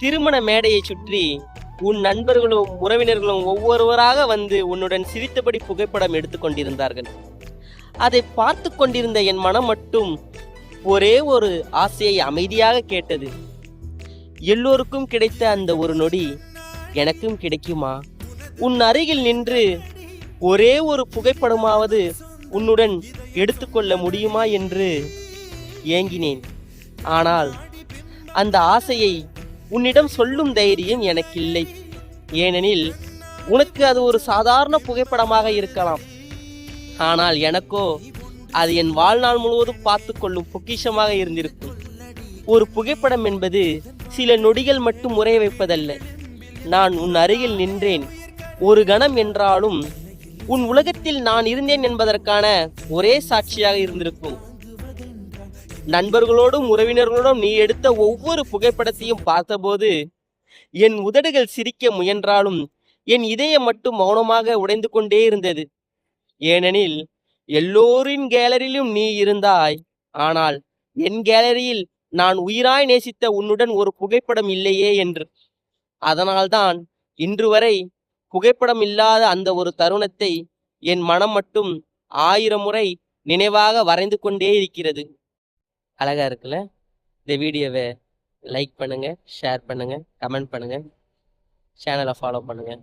திருமண மேடையை சுற்றி உன் நண்பர்களும் உறவினர்களும் ஒவ்வொருவராக வந்து உன்னுடன் சிரித்தபடி புகைப்படம் எடுத்துக்கொண்டிருந்தார்கள். அதை பார்த்து கொண்டிருந்த என் மனம் மட்டும் ஒரே ஒரு ஆசையை அமைதியாக கேட்டது. எல்லோருக்கும் கிடைத்த அந்த ஒரு நொடி எனக்கும் கிடைக்குமா? உன் அருகில் நின்று ஒரே ஒரு புகைப்படமாவது உன்னுடன் எடுத்துக்கொள்ள முடியுமா என்று ஏங்கினேன். ஆனால் அந்த ஆசையை உன்னிடம் சொல்லும் தைரியம் எனக்கு இல்லை. ஏனெனில் உனக்கு அது ஒரு சாதாரண புகைப்படமாக இருக்கலாம். ஆனால் எனக்கோ அது என் வாழ்நாள் முழுவதும் பார்த்து கொள்ளும் பொக்கிஷமாக இருந்திருக்கும். ஒரு புகைப்படம் என்பது சில நொடிகள் மட்டும் உறைய வைப்பதல்ல. நான் உன் அருகில் நின்றேன் ஒரு கணம் என்றாலும் உன் உலகத்தில் நான் இருந்தேன் என்பதற்கான ஒரே சாட்சியாக இருந்திருக்கும். நண்பர்களோடும் உறவினர்களோடும் நீ எடுத்த ஒவ்வொரு புகைப்படத்தையும் பார்த்தபோது என் உதடுகள் சிரிக்க முயன்றாலும் என் இதயம் மட்டும் மௌனமாக உடைந்து கொண்டே இருந்தது. ஏனெனில் எல்லோரின் கேலரியிலும் நீ இருந்தாய், ஆனால் என் கேலரியில் நான் உயிராய் நேசித்த உன்னுடன் ஒரு புகைப்படம் இல்லையே என்று. அதனால்தான் இன்று வரை புகைப்படம் இல்லாத அந்த ஒரு தருணத்தை என் மனம் மட்டும் 1000 முறை நினைவாக வரைந்து கொண்டே இருக்கிறது. அழகா இருக்குல்ல? இந்த வீடியோவை லைக் பண்ணுங்க, ஷேர் பண்ணுங்க, கமெண்ட் பண்ணுங்க, சேனலை ஃபாலோ பண்ணுங்க.